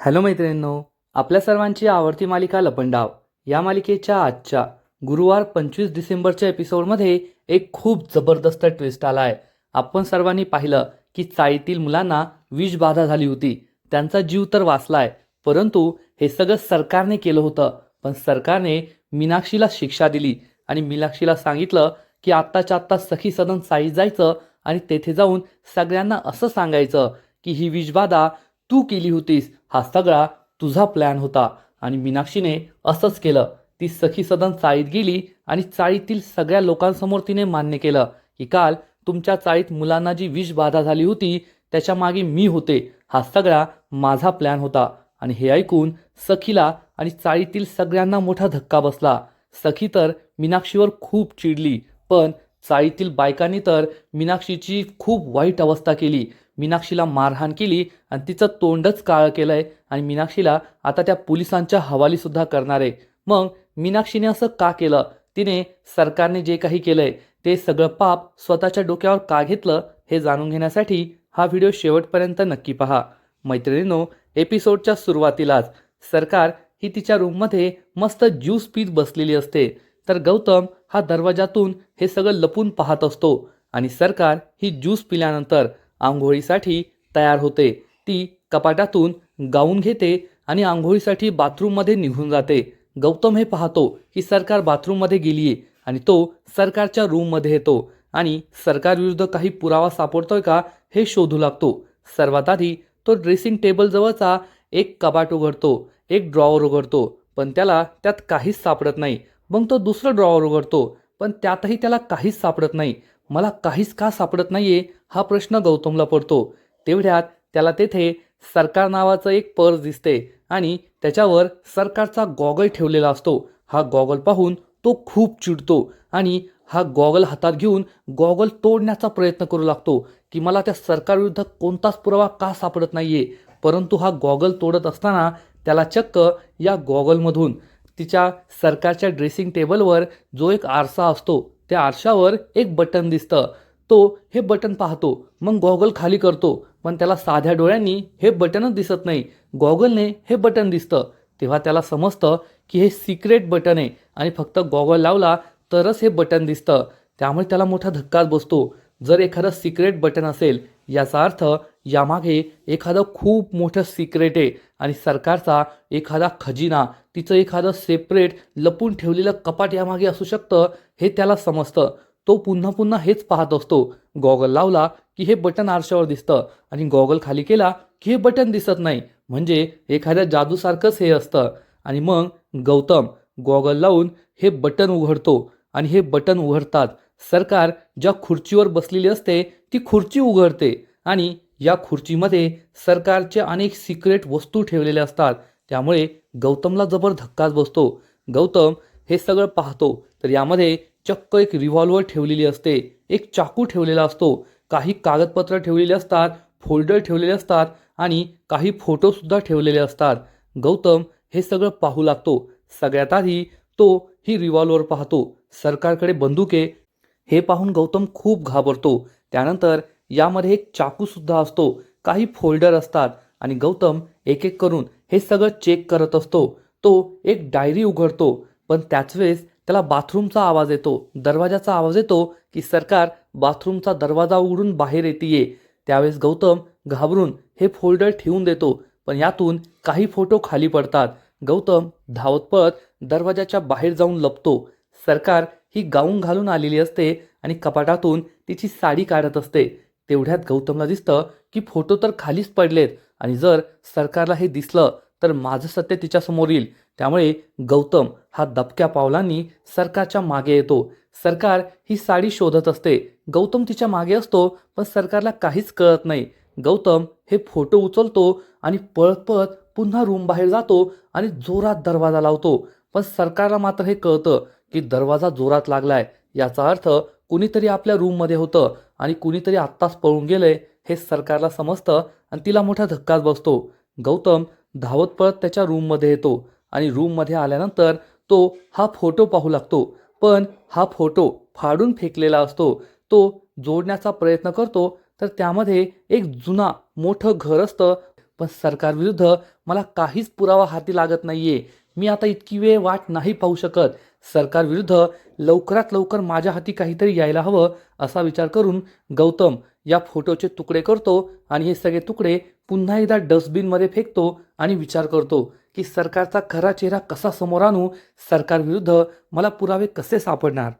Hello मैत्रिणींनो, आपल्या सर्वांची आवडती मालिका लपंडाव या मालिकेच्या आजच्या गुरुवार 25 डिसेंबरच्या एपिसोडमध्ये एक खूप जबरदस्त ट्विस्ट आला आहे. आपण सर्वांनी पाहिलं की चाळीतील मुलांना विषबाधा झाली होती. त्यांचा जीव तर वाचलाय, परंतु हे सगळं सरकारने केलं होतं. पण सरकारने मीनाक्षीला शिक्षा दिली आणि मीनाक्षीला सांगितलं की आत्ताच्या आत्ता सखी सदन चाळीत जायचं आणि तेथे जाऊन सगळ्यांना असं सांगायचं की ही विषबाधा तू केली होतीस, हा सगळा तुझा प्लॅन होता. आणि मीनाक्षीने असंच केलं. ती सखी सदन चाळीत गेली आणि चाळीतील सगळ्या लोकांसमोर तिने मान्य केलं की काल तुमच्या चाळीत मुलांना जी विषबाधा झाली होती त्याच्या मागे मी होते, हा सगळा माझा प्लॅन होता. आणि हे ऐकून सखीला आणि चाळीतील सगळ्यांना मोठा धक्का बसला. सखी तर मीनाक्षीवर खूप चिडली, पण चाळीतील बायकांनी तर मीनाक्षीची खूप वाईट अवस्था केली. मीनाक्षीला मारहाण केली आणि तिचं तोंडच काळं केलंय आणि मीनाक्षीला आता त्या पोलिसांच्या हवाली सुद्धा करणार आहे. मग मीनाक्षीने असं का केलं? तिने सरकारने जे काही केलंय ते सगळं पाप स्वतःच्या डोक्यावर का घेतलं हे जाणून घेण्यासाठी हा व्हिडिओ शेवटपर्यंत नक्की पहा. मैत्रिणींनो, एपिसोडच्या सुरुवातीलाच सरकार ही तिच्या रूममध्ये मस्त ज्यूस पीत बसलेली असते, तर गौतम हा दरवाजातून हे सगळं लपून पाहत असतो. आणि सरकार ही ज्यूस पिल्यानंतर आंघोळीसाठी तयार होते. ती कपाटातून गाऊन घेते आणि आंघोळीसाठी बाथरूममध्ये निघून जाते. गौतम हे पाहतो की सरकार बाथरूममध्ये गेलीये आणि तो सरकारच्या रूममध्ये येतो आणि सरकार विरुद्ध काही पुरावा सापडतोय का हे शोधू लागतो. सर्वात आधी तो ड्रेसिंग टेबल जवळचा एक कपाट उघडतो, एक ड्रॉवर उघडतो, पण त्याला त्यात काहीच सापडत नाही. मग तो दुसरं ड्रॉवर उघडतो, पण त्यातही त्याला काहीच सापडत नाही. मला काहीच का सापडत नाहीये हा प्रश्न गौतमला पडतो. तेवढ्यात त्याला तेथे सरकार नावाचं एक पर्स दिसते आणि त्याच्यावर सरकारचा गॉगल ठेवलेला असतो. हा गॉगल पाहून तो खूप चिडतो आणि हा गॉगल हातात घेऊन गॉगल तोडण्याचा प्रयत्न करू लागतो की मला त्या सरकारविरुद्ध कोणताच पुरावा का सापडत नाहीये. परंतु हा गॉगल तोडत असताना त्याला चक्क या गॉगलमधून तिच्या सरकारच्या ड्रेसिंग टेबलवर जो एक आरसा असतो त्या आरशावर एक बटन दिसतं. तो हे बटन पाहतो, मग गॉगल खाली करतो, पण त्याला साध्या डोळ्यांनी हे बटनच दिसत नाही. गॉगलने हे बटन दिसतं. तेव्हा त्याला समजतं की हे सिक्रेट बटन आहे आणि फक्त गॉगल लावला तरच हे बटन दिसतं. त्यामुळे त्याला मोठा धक्काच बसतो. जर एखादं सिक्रेट बटन असेल याचा अर्थ यामागे एखादं खूप मोठं सिक्रेट आहे आणि सरकारचा एखादा खजिना, तिचं एखादं सेपरेट लपून ठेवलेलं कपाट यामागे असू शकतं हे त्याला समजतं. तो पुन्हा पुन्हा हेच पाहत असतो. गॉगल लावला की हे बटन आरशावर दिसतं आणि गॉगल खाली केला की हे बटन दिसत नाही. म्हणजे एखाद्या जादूसारखंच हे असतं. आणि मग गौतम गॉगल लावून हे बटन उघडतो आणि हे बटन उघडतात सरकार ज्या खुर्चीवर बसलेली असते ती खुर्ची उघडते आणि या खुर्चीमध्ये सरकारचे अनेक सिक्रेट वस्तू ठेवलेल्या असतात. त्यामुळे गौतमला जबर धक्काच बसतो. गौतम हे सगळं पाहतो तर यामध्ये चक्क एक रिव्हॉल्वर ठेवलेली असते, एक चाकू ठेवलेला असतो, काही कागदपत्र ठेवलेली असतात, फोल्डर ठेवलेले असतात आणि काही फोटो सुद्धा ठेवलेले असतात. गौतम हे सगळं पाहू लागतो. सगळ्यात आधी तो ही रिव्हॉल्वर पाहतो, सरकारकडे बंदूक आहे. हे पाहून गौतम खूप घाबरतो. त्यानंतर यामध्ये एक चाकू सुद्धा असतो, काही फोल्डर असतात आणि गौतम एक एक करून हे सगळं चेक करत असतो. तो एक डायरी उघडतो, पण त्याच वेळेस त्याला बाथरूमचा आवाज येतो, दरवाजाचा आवाज येतो की सरकार बाथरूमचा दरवाजा उघडून बाहेर येते. त्यावेळेस गौतम घाबरून हे फोल्डर ठेवून देतो, पण यातून काही फोटो खाली पडतात. गौतम धावत पळत दरवाजाच्या बाहेर जाऊन लपतो. सरकार ही गाऊन घालून आलेली असते आणि कपाटातून तिची साडी काढत असते. तेवढ्यात गौतमला दिसतं की फोटो तर खालीच पडलेत आणि जर सरकारला हे दिसलं तर माझं सत्य तिच्यासमोर येईल. त्यामुळे गौतम हा दबक्या पावलांनी सरकारच्या मागे येतो. सरकार ही साडी शोधत असते. गौतम तिच्या मागे असतो, पण सरकारला काहीच कळत नाही. गौतम हे फोटो उचलतो आणि पळत पळत पुन्हा रूम बाहेर जातो आणि जोरात दरवाजा लावतो. पण सरकारला मात्र हे कळतं की दरवाजा जोरात लागलाय, याचा अर्थ कुणीतरी आपल्या रूममध्ये होतं आणि कुणीतरी आत्ताच पळून गेलंय हे सरकारला समजतं आणि तिला मोठा धक्काच बसतो. गौतम धावत पळत त्याच्या रूममध्ये येतो आणि रूममध्ये आल्यानंतर तो हा फोटो पाहू लागतो, पण हा फोटो फाडून फेकलेला असतो. तो जोडण्याचा प्रयत्न करतो तर त्यामध्ये एक जुना मोठं घर असतं, पण सरकारविरुद्ध मला काहीच पुरावा हाती लागत नाहीये. मी आता इतकी वेळ वाट नाही पाहू शकत. सरकारविरुद्ध लवकरात लवकर माझ्या हाती काहीतरी यायला हवं असा विचार करून गौतम या फोटोचे तुकडे करतो आणि हे सगळे तुकडे पुन्हा एकदा डस्टबिनमध्ये फेकतो आणि विचार करतो की सरकारचा खरा चेहरा कसा समोर आणू, सरकारविरुद्ध मला पुरावे कसे सापडणार.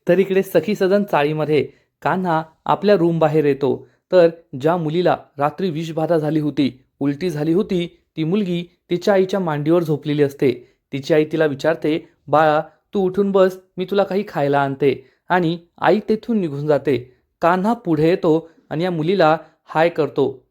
तर इकडे सखी सदन चाळीमध्ये कान्हा आपल्या रूम बाहेर येतो. तर ज्या मुलीला रात्री विषबाधा झाली होती, उलटी झाली होती, ती मुलगी तिच्या आईच्या मांडीवर झोपलेली असते. तिची आई तिला विचारते, बाळा तू उठून बस, मी तुला काही खायला आणते. आणि आई तेथून निघून जाते. कान्हा पुढे येतो आणि या मुलीला हाय करतो.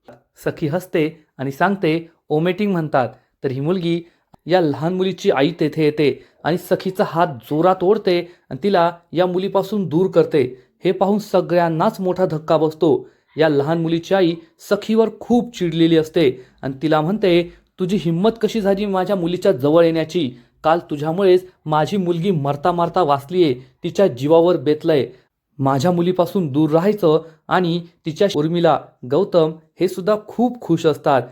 सखी हसते आणि सांगते, ओमेटिंग म्हणतात. तर ही मुलगी, या लहान मुलीची आई तेथे येते आणि सखीचा हात जोरात ओढते आणि तिला या मुलीपासून दूर करते. हे पाहून सगळ्यांनाच मोठा धक्का बसतो. या लहान मुलीची आई सखीवर खूप चिडलेली असते आणि तिला म्हणते, तुझी हिंमत कशी झाली माझ्या मुलीच्या जवळ येण्याची? काल तुझ्यामुळेच माझी मुलगी मरता मरता वाचलीये, तिच्या जीवावर बेतलंय. माझ्या मुलीपासून दूर राहायचं. आणि तिच्या उर्मिला, गौतम हे सुद्धा खूप खुश असतात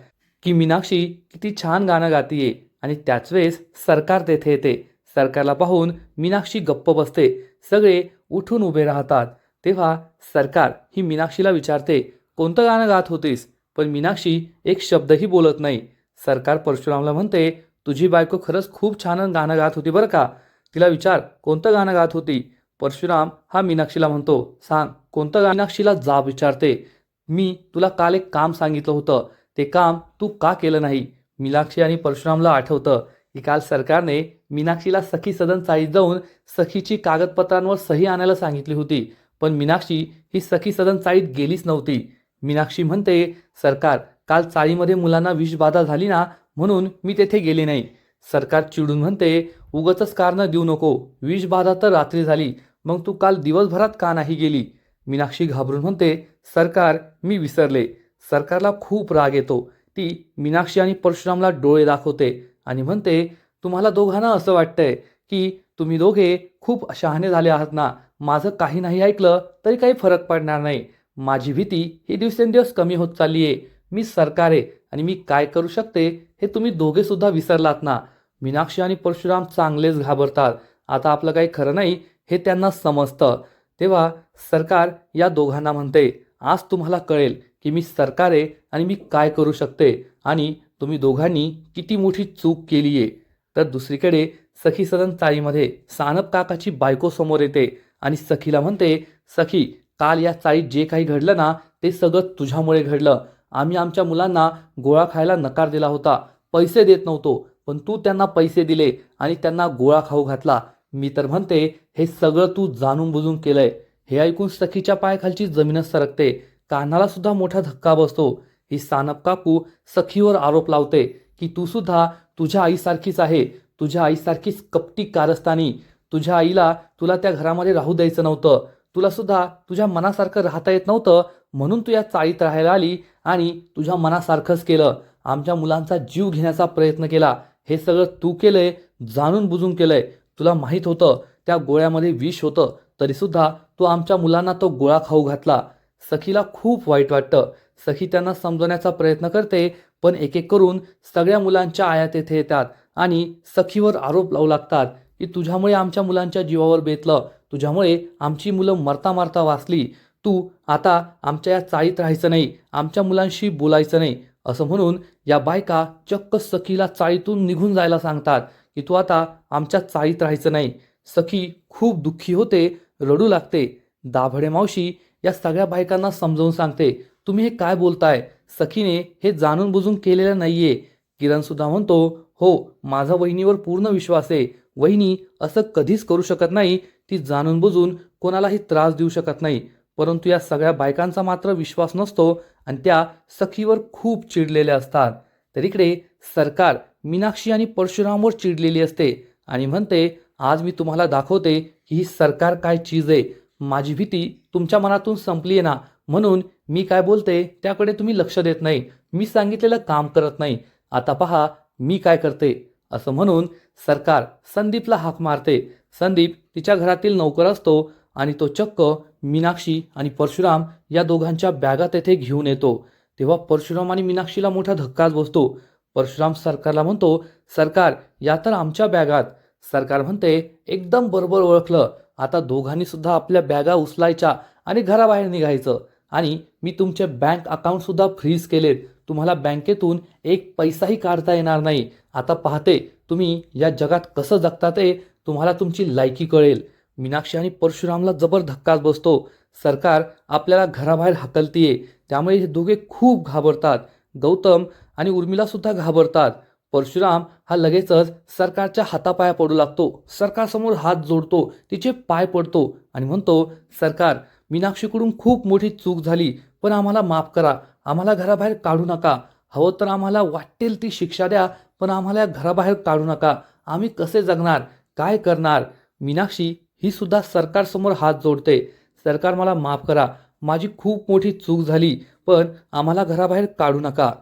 की मीनाक्षी किती छान गाणं गातीये. आणि त्याच वेळेस सरकार तेथे येते. सरकारला पाहून मीनाक्षी गप्प बसते. सगळे उठून उभे राहतात. तेव्हा सरकार ही मीनाक्षीला विचारते, कोणतं गाणं गात होतीस? पण मीनाक्षी एक शब्दही बोलत नाही. सरकार परशुरामला म्हणते, तुझी बायको खरंच खूप छान गाणं गात होती बरं का. तिला विचार कोणतं गाणं गात होती. परशुराम हा मीनाक्षीला म्हणतो, सांग कोणतं गाणं. मीनाक्षीला जाब विचारते, मी तुला काल एक काम सांगितलं होतं, ते काम तू का केलं नाही. मीनाक्षी आणि परशुरामला आठवतं की काल सरकारने मीनाक्षीला सखी सदन चाळीत जाऊन सखीची कागदपत्रांवर सही आणायला सांगितली होती. पण मीनाक्षी ही सखी सदन चाळीत गेलीच नव्हती. मीनाक्षी म्हणते, सरकार काल चाळीमध्ये मुलांना विषबाधा झाली ना, म्हणून मी तेथे गेले नाही. सरकार चिडून म्हणते, उगाचच कारणं देऊ नको, विषबाधा तर रात्री झाली, मग तू काल दिवसभरात का नाही गेली. मीनाक्षी घाबरून म्हणते, सरकार मी विसरले. सरकारला खूप राग येतो. ती मीनाक्षी आणि परशुरामला डोळे दाखवते आणि म्हणते, तुम्हाला दोघांना असं वाटतंय की तुम्ही दोघे खूप शहाणे झाले आहात ना. माझं काही नाही ऐकलं तरी काही फरक पडणार नाही. माझी भीती ही दिवसेंदिवस कमी होत चालली आहे. मी सरकार आहे आणि मी काय करू शकते हे तुम्ही दोघे सुद्धा विसरलात ना. मीनाक्षी आणि परशुराम चांगलेच घाबरतात. आता आपलं काही खरं नाही हे त्यांना समजतं. तेव्हा सरकार या दोघांना म्हणते, आज तुम्हाला कळेल की मी सरकार आहे आणि मी काय करू शकते आणि तुम्ही दोघांनी किती मोठी चूक केली आहे. तर दुसरीकडे सखी सदन चाळीमध्ये सानप काकाची बायको समोर येते आणि सखीला म्हणते, सखी काल या चाळीत जे काही घडलं ना, ते सगळं तुझ्यामुळे घडलं. आम्ही आमच्या मुलांना गोळा खायला नकार दिला होता, पैसे देत नव्हतो, पण तू त्यांना पैसे दिले आणि त्यांना गोळा खाऊ घातला. मी तर म्हणते हे सगळं तू जाणून बुजून केलंय. हे ऐकून सखीच्या पायाखालची जमीनच सरकते. कान्हाला सुद्धा मोठा धक्का बसतो. ही सानप काकू सखीवर आरोप लावते की तू सुद्धा तुझ्या आईसारखीच आहे, तुझ्या आईसारखीच कपटी कारस्थानी. तुझ्या आईला तुला त्या घरामध्ये राहू द्यायचं नव्हतं. तुला सुद्धा तुझ्या मनासारखं राहता येत नव्हतं, म्हणून तू या चाळीत राहायला आली आणि तुझ्या मनासारखंच केलं. आमच्या मुलांचा जीव घेण्याचा प्रयत्न केला. हे सगळं तू केलंय, जाणून बुजून केलंय. तुला माहीत होतं त्या गोळ्यामध्ये विष होतं, तरीसुद्धा तू आमच्या मुलांना तो गोळा खाऊ घातला. सखीला खूप वाईट वाटतं. सखी त्यांना समजवण्याचा प्रयत्न करते, पण एक एक करून सगळ्या मुलांच्या आया तेथे येतात आणि सखीवर आरोप लावू लागतात की तुझ्यामुळे आमच्या मुलांच्या जीवावर बेतलं, तुझ्यामुळे आमची मुलं मरता मरता वाचली. तू आता आमच्या या चाळीत राहायचं नाही, आमच्या मुलांशी बोलायचं नाही. असं म्हणून या बायका चक्क सखीला चाळीतून निघून जायला सांगतात की तू आता आमच्या चाळीत राहायचं नाही. सखी खूप दुःखी होते, रडू लागते. दाभडे मावशी या सगळ्या बायकांना समजावून सांगते, तुम्ही हे काय बोलताय, सखीने हे जाणून बुजून केलेलं नाहीये. किरण सुद्धा म्हणतो, हो माझा वहिनीवर पूर्ण विश्वास आहे. वहिनी असं कधीच करू शकत नाही. ती जाणून बुजून कोणालाही त्रास देऊ शकत नाही. परंतु या सगळ्या बायकांचा मात्र विश्वास नसतो आणि त्या सखीवर खूप चिडलेल्या असतात. तर इकडे सरकार मीनाक्षी आणि परशुरामवर चिडलेली असते आणि म्हणते, आज मी तुम्हाला दाखवते की ही सरकार काय चीज आहे. माझी भीती तुमच्या मनातून संपली आहे ना, म्हणून मी काय बोलते त्याकडे तुम्ही लक्ष देत नाही, मी सांगितलेलं काम करत नाही. आता पहा मी काय करते. असं म्हणून सरकार संदीपला हाक मारते. संदीप तिच्या घरातील नोकर असतो आणि तो चक्क मीनाक्षी आणि परशुराम या दोघांच्या बॅगा तेथे घेऊन येतो. तेव्हा परशुराम आणि मीनाक्षीला मोठा धक्काच बसतो. परशुराम सरकारला म्हणतो, सरकार या तर आमच्या बॅगात. सरकार म्हणते, एकदम बरोबर ओळखलं. आता दोघांनी सुद्धा आपल्या बॅगा उचलायच्या आणि घराबाहेर निघायचं. आणि मी तुमचे बँक अकाउंट सुद्धा फ्रीज केलेत. तुम्हाला बँकेतून एक पैसाही काढता येणार नाही. आता पाहते तुम्ही या जगात कसं जगता ते तुम्हाला तुमची लायकी कळेल. मीनाक्षी आणि परशुरामला जबर धक्काच बसतो. सरकार आपल्याला घराबाहेर हाकलतीये. त्यामुळे हे दोघे खूप घाबरतात. गौतम आणि उर्मिला सुद्धा घाबरतात. परशुराम हा लगेचच सरकारच्या हातापाया पडू लागतो. सरकारसमोर हात जोडतो, तिचे पाय पडतो आणि म्हणतो, सरकार मीनाक्षीकडून खूप मोठी चूक झाली, पण आम्हाला माफ करा. आम्हाला घराबाहेर काढू नका. हवं तर आम्हाला वाटेल ती शिक्षा द्या, पण आम्हाला घराबाहेर काढू नका. आम्ही कसे जगणार, काय करणार? मीनाक्षी ही सुद्धा सरकारसमोर हात जोडते. सरकार मला माफ करा. माझी खूप मोठी चूक झाली, पण आम्हाला घराबाहेर काढू नका.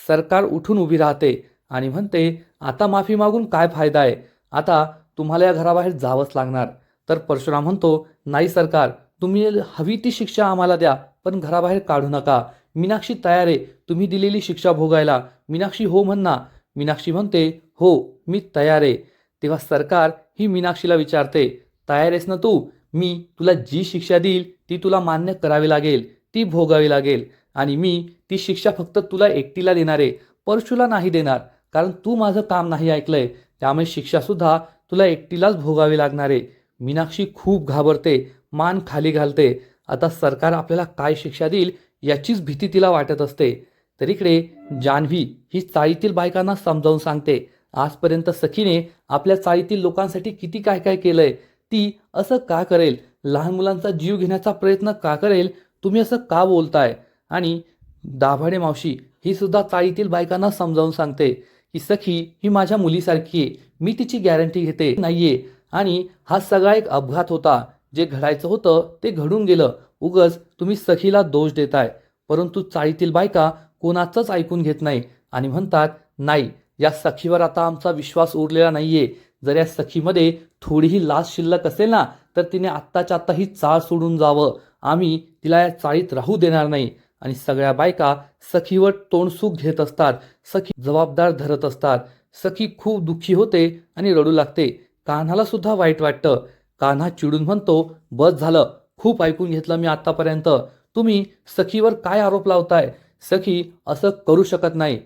सरकार उठून उभी राहते आणि म्हणते, आता माफी मागून काय फायदा आहे? आता तुम्हाला या घराबाहेर जावंच लागणार. तर परशुराम म्हणतो, नाही सरकार, तुम्ही हवी ती शिक्षा आम्हाला द्या, पण घराबाहेर काढू नका. मीनाक्षी तयार आहे तुम्ही दिलेली शिक्षा भोगायला. मीनाक्षी हो म्हण ना. मीनाक्षी म्हणते, हो मी तयार आहे. तेव्हा सरकार ही मीनाक्षीला विचारते, तयार आहेस ना तू? मी तुला जी शिक्षा देईल ती तुला मान्य करावी लागेल, ती भोगावी लागेल. आणि मी ती शिक्षा फक्त तुला एकटीला देणार आहे, परशूला नाही देणार. कारण तू माझं काम नाही ऐकलंय, त्यामुळे शिक्षासुद्धा तुला एकटीलाच भोगावी लागणार आहे. मीनाक्षी खूप घाबरते, मान खाली घालते. आता सरकार आपल्याला काय शिक्षा देईल याचीच भीती तिला वाटत असते. तर इकडे जान्हवी ही चाळीतील बायकांना समजावून सांगते, आजपर्यंत सखीने आपल्या चाळीतील लोकांसाठी किती काय काय केलंय. ती असं का करेल? लहान मुलांचा जीव घेण्याचा प्रयत्न का करेल? तुम्ही असं का बोलताय? आणि दाभाडे मावशी ही सुद्धा चाळीतील बायकांना समजावून सांगते की सखी ही माझ्या मुलीसारखी आहे, मी तिची गॅरंटी घेते नाहीये. आणि हा सगळा एक अपघात होता. जे घडायचं होतं ते घडून गेलं. उगच तुम्ही सखीला दोष देताय. परंतु चाळीतील बायका कोणाचंच ऐकून घेत नाही आणि म्हणतात, नाही या सखीवर आता आमचा विश्वास उरलेला नाहीये. जर या सखीमध्ये थोडीही लाज शिल्लक असेल ना, तर तिने आत्ताच्या आत्ता ही चाळ सोडून जावं. आम्ही तिला या चाळीत राहू देणार नाही. आणि सगळ्या बायका सखीवर तोंडसूक घेत असतात, सखी जबाबदार धरत असतात. सखी खूप दुःखी होते आणि रडू लागते. कान्हाला सुद्धा वाईट वाटतं. कान्हा चिडून म्हणतो, बस झालं, खूप ऐकून घेतलं मी आतापर्यंत. तुम्ही सखीवर काय आरोप लावताय? सखी असं करू शकत नाही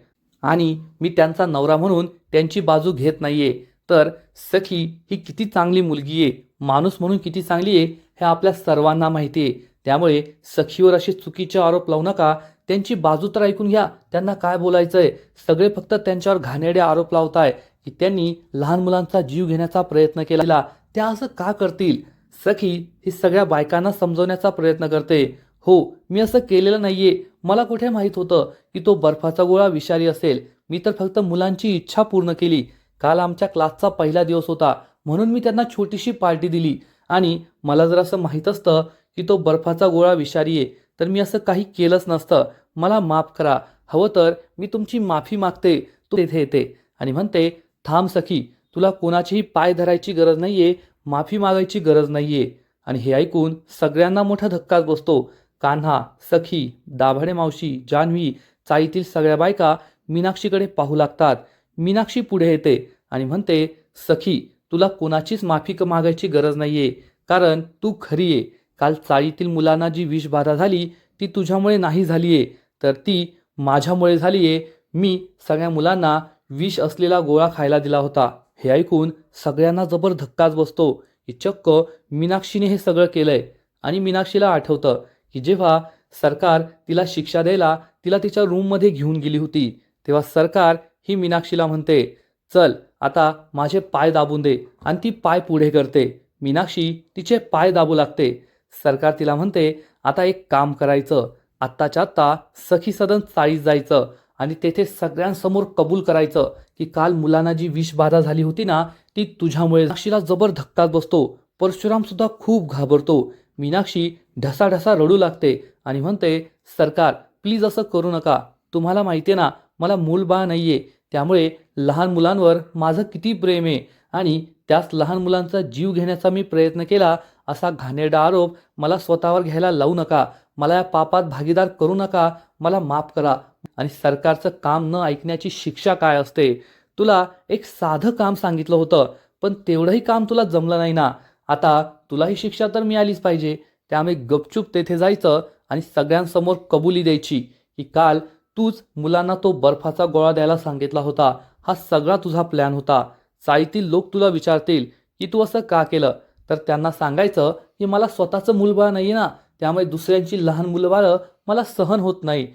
आणि मी त्यांचा नवरा म्हणून त्यांची बाजू घेत नाहीये. तर सखी ही किती चांगली मुलगी आहे, माणूस म्हणून किती चांगली आहे हे आपल्या सर्वांना माहिती आहे. त्यामुळे सखीवर असे चुकीचे आरोप लावू नका. त्यांची बाजू तर ऐकून घ्या. त्यांना काय बोलायचंय? सगळे फक्त त्यांच्यावर घाणेरडे आरोप लावताय की त्यांनी लहान मुलांचा जीव घेण्याचा प्रयत्न केला. त्या असं का करतील? सखी ही सगळ्या बायकांना समजवण्याचा प्रयत्न करते. हो मी असं केलेलं नाहीये. मला कुठे माहीत होतं की तो बर्फाचा गोळा विषारी असेल. मी तर फक्त मुलांची इच्छा पूर्ण केली. काल आमच्या क्लासचा पहिला दिवस होता म्हणून मी त्यांना छोटीशी पार्टी दिली. आणि मला जर असं माहीत असतं की तो बर्फाचा गोळा विषारी आहे तर मी असं काही केलंच नसतं. मला माफ करा. हवं तर मी तुमची माफी मागते. तू तेथे येते आणि म्हणते, थांब सखी, तुला कोणाचीही पाय धरायची गरज नाहीये, माफी मागायची गरज नाहीये. आणि हे ऐकून सगळ्यांना मोठा धक्काच बसतो. कान्हा, सखी, दाभाडे मावशी, जान्हवी, चाळीतील सगळ्या बायका मीनाक्षीकडे पाहू लागतात. मीनाक्षी पुढे येते आणि म्हणते, सखी तुला कोणाचीच माफी मागायची गरज नाहीये, कारण तू खरी आहे. काल चाळीतील मुलांना जी विषबाधा झाली ती तुझ्यामुळे नाही झालीये, तर ती माझ्यामुळे झालीये. मी सगळ्या मुलांना विष असलेला गोळा खायला दिला होता. हे ऐकून सगळ्यांना जबर धक्काच बसतो की चक्क मीनाक्षीने हे सगळं केलंय. आणि मीनाक्षीला आठवतं की जेव्हा सरकार तिला शिक्षा द्यायला तिला तिच्या रूममध्ये घेऊन गेली होती, तेव्हा सरकार ही मीनाक्षीला म्हणते, चल आता माझे पाय दाबून दे. आणि ती पाय पुढे करते. मीनाक्षी तिचे पाय दाबू लागते. सरकार तिला म्हणते, आता एक काम करायचं, आत्ताच्या आत्ता सखी सदन चाळीत जायचं आणि तेथे सगळ्यांसमोर कबूल करायचं की काल मुलांना जी विषबाधा झाली होती ना ती तुझ्यामुळे. मीनाक्षीला जबर धक्काच बसतो. परशुराम सुद्धा खूप घाबरतो. मीनाक्षी ढसाढसा रडू लागते आणि म्हणते, सरकार प्लीज असं करू नका. तुम्हाला माहिती आहे ना मला मूलबाळ नाहीये, त्यामुळे लहान मुलांवर माझं किती प्रेम आहे. आणि त्याच लहान मुलांचा जीव घेण्याचा मी प्रयत्न केला, असा घाणेरडा आरोप मला स्वतःवर घ्यायला लावू नका. मला या पापात भागीदार करू नका, मला माफ करा. आणि सरकारचं काम न ऐकण्याची शिक्षा काय असते? तुला एक साधं काम सांगितलं होतं, पण तेवढंही काम तुला जमलं नाही ना. आता तुला ही शिक्षा तर मिळालीच पाहिजे. त्यामुळे गपचूप तेथे जायचं आणि सगळ्यांसमोर कबुली द्यायची की काल तूच मुलांना तो बर्फाचा गोळा द्यायला सांगितला होता. हा सगळा तुझा प्लॅन होता. चाळीतील लोक तुला विचारतील की तू असं का केलं, तर त्यांना सांगायचं की मला स्वतःचं मूलबाळ नाही ना, त्यामुळे दुसऱ्यांची लहान मुलंबाळं मला सहन होत नाही,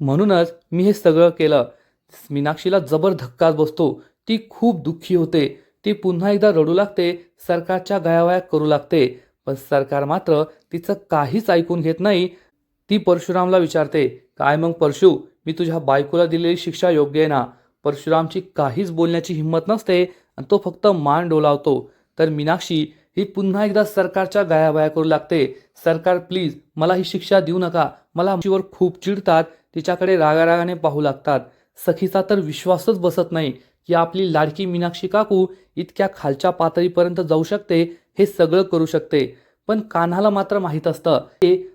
म्हणूनच मी हे सगळं केलं. मीनाक्षीला जबर धक्काच बसतो. ती खूप दुःखी होते. ती पुन्हा एकदा रडू लागते, सरकारच्या गयावया करू लागते. पण सरकार मात्र तिचं काहीच ऐकून घेत नाही. ती परशुरामला विचारते, काय मग परशु, मी तुझ्या बायकोला दिलेली शिक्षा योग्य आहे ना? परशुरामची काहीच बोलण्याची हिंमत नसते आणि तो फक्त मान डोलावतो. तर मीनाक्षी ही पुन्हा एकदा सरकारच्या गयावया करू लागते. सरकार प्लीज मला ही शिक्षा देऊ नका. मला आमच्यावर खूप चिडतात. तिच्याकडे रागारागाने पाहू लागतात. सखीचा तर विश्वासच बसत नाही की आपली लाडकी मीनाक्षी काकू इतक्या खालच्या पातळीपर्यंत जाऊ शकते, हे सगळं करू शकते. पण कान्हाला मात्र माहीत असतं.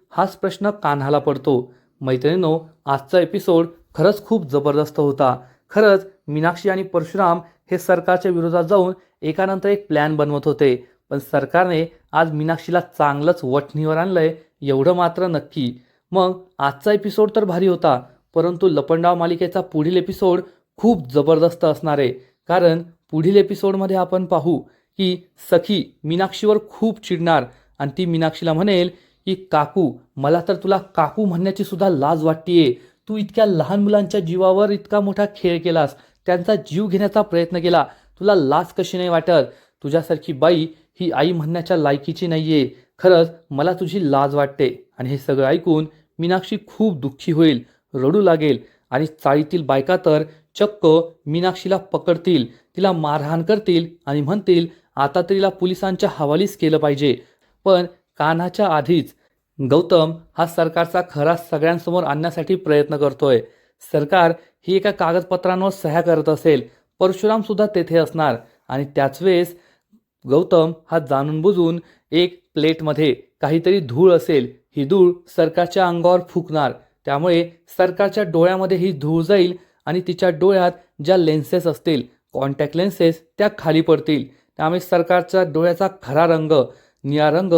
हाच प्रश्न कान्हाला पडतो. मैत्रिणींनो, आजचा एपिसोड खरंच खूप जबरदस्त होता. खरंच मीनाक्षी आणि परशुराम हे सरकारच्या विरोधात जाऊन एकानंतर एक प्लॅन बनवत होते. पण सरकारने आज मीनाक्षीला चांगलंच वठणीवर आणलंय, एवढं मात्र नक्की. मग आजचा एपिसोड तर भारी होता, परंतु लपंडाव मालिकेचा पुढील एपिसोड खूप जबरदस्त असणार आहे. कारण पुढील एपिसोडमध्ये आपण पाहू की सखी मीनाक्षीवर खूप चिडणार आणि ती मीनाक्षीला म्हणेल की काकू, मला तर तुला काकू म्हणण्याची सुद्धा लाज वाटतेय. तू इतक्या लहान मुलांच्या जीवावर इतका मोठा खेळ केलास, त्यांचा जीव घेण्याचा प्रयत्न केला, तुला लाज कशी नाही वाटत? तुझ्यासारखी बाई ही आई म्हणण्याच्या लायकीची नाहीये. खरंच मला तुझी लाज वाटते. आणि हे सगळं ऐकून मीनाक्षी खूप दुःखी होईल, रडू लागेल. आणि चाळीतील बायका तर चक्क मीनाक्षीला पकडतील, तिला मारहाण करतील आणि म्हणतील आता तरीला पोलिसांच्या हवालीच केलं पाहिजे. पण कान्हाच्या आधीच गौतम हा सरकारचा खरा सगळ्यांसमोर आणण्यासाठी प्रयत्न करतोय. सरकार ही एका कागदपत्रांवर सह्या करत असेल, परशुराम सुद्धा तेथे असणार. आणि त्याच वेळेस गौतम हा जाणून बुजून एक प्लेटमध्ये काहीतरी धूळ असेल, ही धूळ सरकारच्या अंगावर फुकणार. त्यामुळे सरकारच्या डोळ्यामध्ये ही धूळ जाईल आणि तिच्या डोळ्यात ज्या लेन्सेस असतील, कॉन्टॅक्ट लेन्सेस, त्या खाली पडतील. त्यामुळे सरकारच्या डोळ्याचा खरा रंग, निळा रंग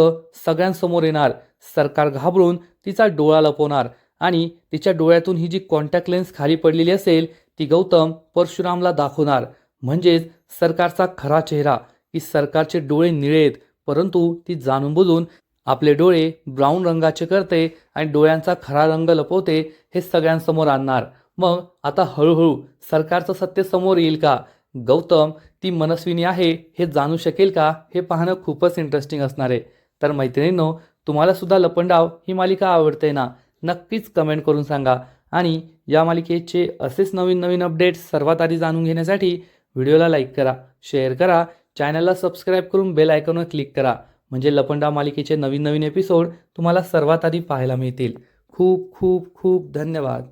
सगळ्यांसमोर येणार. सरकार घाबरून तिचा डोळा लपवणार आणि तिच्या डोळ्यातून ही जी कॉन्टॅक्ट लेन्स खाली पडलेली असेल ती गौतम परशुरामला दाखवणार. म्हणजेच सरकारचा खरा चेहरा, की सरकारचे डोळे निळे आहेत, परंतु ती जाणून बुजून आपले डोळे ब्राऊन रंगाचे करते आणि डोळ्यांचा खरा रंग लपवते, हे सगळ्यांसमोर आणणार. मग आता हळूहळू सरकारचं सत्य समोर येईल का? गौतम ती मनस्विनी आहे हे जाणू शकेल का? हे पाहणं खूपच इंटरेस्टिंग असणार आहे. तर मैत्रिणींनो, तुम्हाला सुद्धा लपंडाव ही मालिका आवडते ना? नक्कीच कमेंट करून सांगा. आणि या मालिकेचे असेच नवीन नवीन अपडेट्स सर्वात आधी जाणून घेण्यासाठी व्हिडिओला लाईक करा, शेअर करा, चॅनलला सबस्क्राईब करून बेल आयकॉनवर क्लिक करा. म्हणजे लपंडाव मालिकेचे नवीन नवीन एपिसोड तुम्हाला सर्वात आधी पाहायला मिळतील. खूप खूप खूप धन्यवाद.